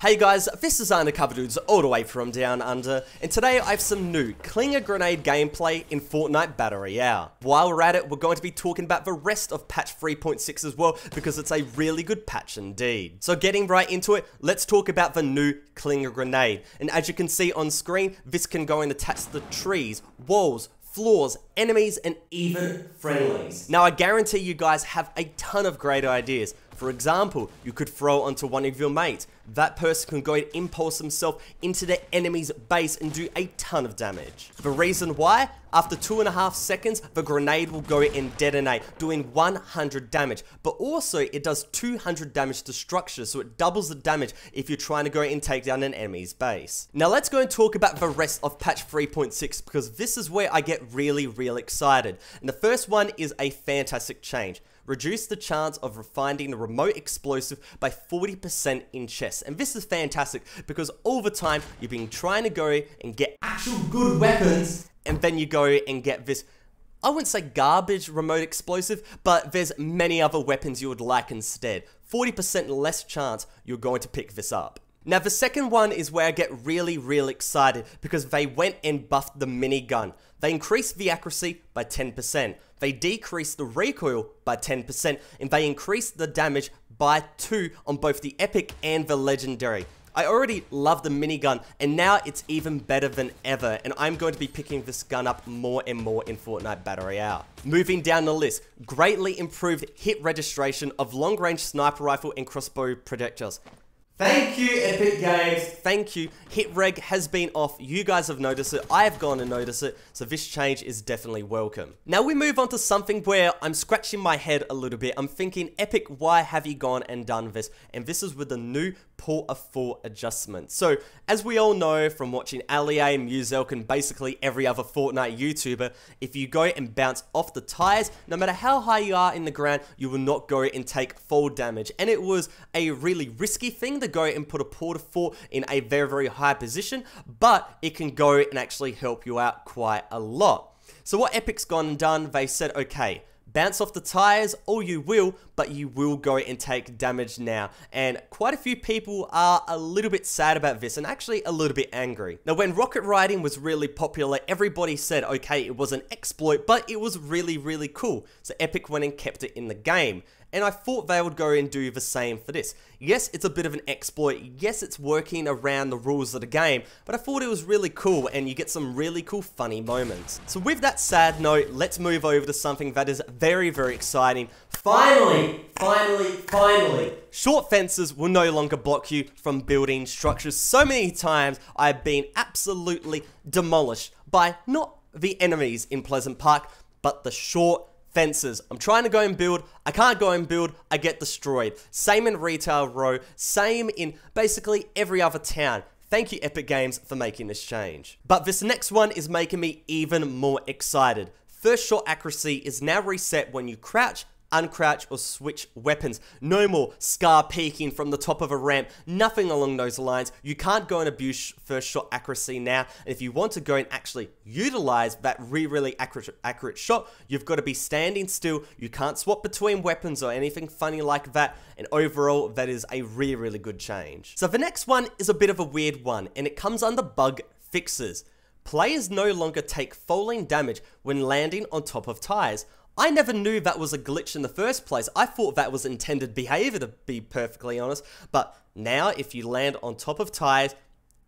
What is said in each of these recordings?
Hey guys, this is Undercover Dudes all the way from down under, and today I have some new Clinger Grenade gameplay in Fortnite Battle Royale. While we're at it, we're going to be talking about the rest of patch 3.6 as well, because it's a really good patch indeed. So getting right into it, let's talk about the new Clinger Grenade. And as you can see on screen, this can go and attach the trees, walls, floors, enemies, and even friendlies. Now I guarantee you guys have a ton of great ideas. For example, you could throw onto one of your mates. That person can go and impulse himself into the enemy's base and do a ton of damage. The reason why? After 2.5 seconds, the grenade will go and detonate, doing 100 damage. But also, it does 200 damage to structures, so it doubles the damage if you're trying to go and take down an enemy's base. Now let's go and talk about the rest of patch 3.6, because this is where I get really excited. And the first one is a fantastic change. Reduce the chance of finding the remote explosive by 40% in chests. And this is fantastic because all the time you've been trying to go and get actual good weapons, and then you go and get this, I wouldn't say garbage remote explosive, but there's many other weapons you would like instead. 40% less chance you're going to pick this up. Now the second one is where I get really excited because they went and buffed the minigun. They increased the accuracy by 10%. They decreased the recoil by 10%, and they increased the damage by 2 on both the epic and the legendary. I already love the minigun, and now it's even better than ever, and I'm going to be picking this gun up more and more in Fortnite Battle Royale. Moving down the list, greatly improved hit registration of long-range sniper rifle and crossbow projectiles. Thank you, Epic Games. Thank you. Hit reg has been off. You guys have noticed it. I have gone and noticed it. So this change is definitely welcome. Now we move on to something where I'm scratching my head a little bit. I'm thinking, Epic, why have you gone and done this? And this is with the new Port of 4 adjustment. So as we all know from watching Alia, Muzelk, and basically every other Fortnite YouTuber, if you go and bounce off the tires, no matter how high you are in the ground, you will not go and take fall damage. And it was a really risky thing to go and put a Port of 4 in a very high position, but it can go and actually help you out quite a lot. So what Epic's gone and done, they said, okay, bounce off the tires, all you will, but you will go and take damage now. And quite a few people are a little bit sad about this and actually a little bit angry. Now, when rocket riding was really popular, everybody said, okay, it was an exploit, but it was really cool. So Epic went and kept it in the game. And I thought they would go and do the same for this. Yes, it's a bit of an exploit. Yes, it's working around the rules of the game, but I thought it was really cool and you get some really cool funny moments. So with that sad note, let's move over to something that is very exciting. Finally, short fences will no longer block you from building structures. So many times I've been absolutely demolished by not the enemies in Pleasant Park, but the short fences. I'm trying to go and build, I can't go and build, I get destroyed. Same in Retail Row, same in basically every other town. Thank you, Epic Games, for making this change. But this next one is making me even more excited. First shot accuracy is now reset when you crouch, uncrouch, or switch weapons. No more scar peeking from the top of a ramp, nothing along those lines. You can't go and abuse first shot accuracy now, and if you want to go and actually utilize that really accurate shot, you've got to be standing still. You can't swap between weapons or anything funny like that, and overall, that is a really good change. So the next one is a bit of a weird one, and it comes under bug fixes. Players no longer take falling damage when landing on top of tires. I never knew that was a glitch in the first place. I thought that was intended behavior, to be perfectly honest. But now, if you land on top of tires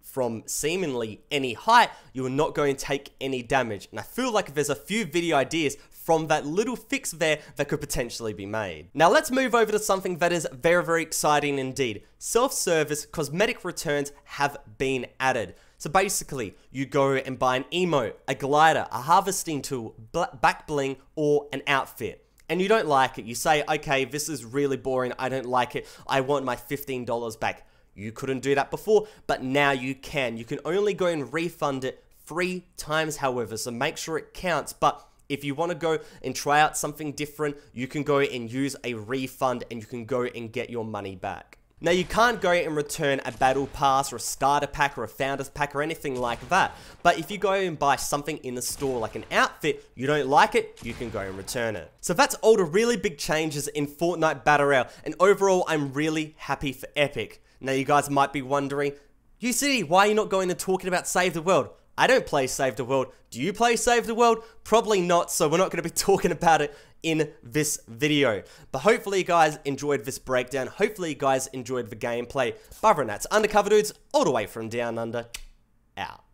from seemingly any height, you are not going to take any damage. And I feel like there's a few video ideas from that little fix there that could potentially be made. Now let's move over to something that is very exciting indeed. Self-service cosmetic returns have been added. So basically, you go and buy an emote, a glider, a harvesting tool, back bling, or an outfit. And you don't like it. You say, okay, this is really boring. I don't like it. I want my $15 back. You couldn't do that before, but now you can. You can only go and refund it 3 times, however, so make sure it counts. But if you want to go and try out something different, you can go and use a refund and you can go and get your money back. Now you can't go and return a battle pass or a starter pack or a founders pack or anything like that. But if you go and buy something in the store like an outfit, you don't like it, you can go and return it. So that's all the really big changes in Fortnite Battle Royale, and overall I'm really happy for Epic. Now you guys might be wondering, UCD, why are you not going and talking about Save the World? I don't play Save the World. Do you play Save the World? Probably not, so we're not going to be talking about it in this video. But hopefully you guys enjoyed this breakdown. Hopefully you guys enjoyed the gameplay. But other than that, it's Undercover Dudes, all the way from down under, out.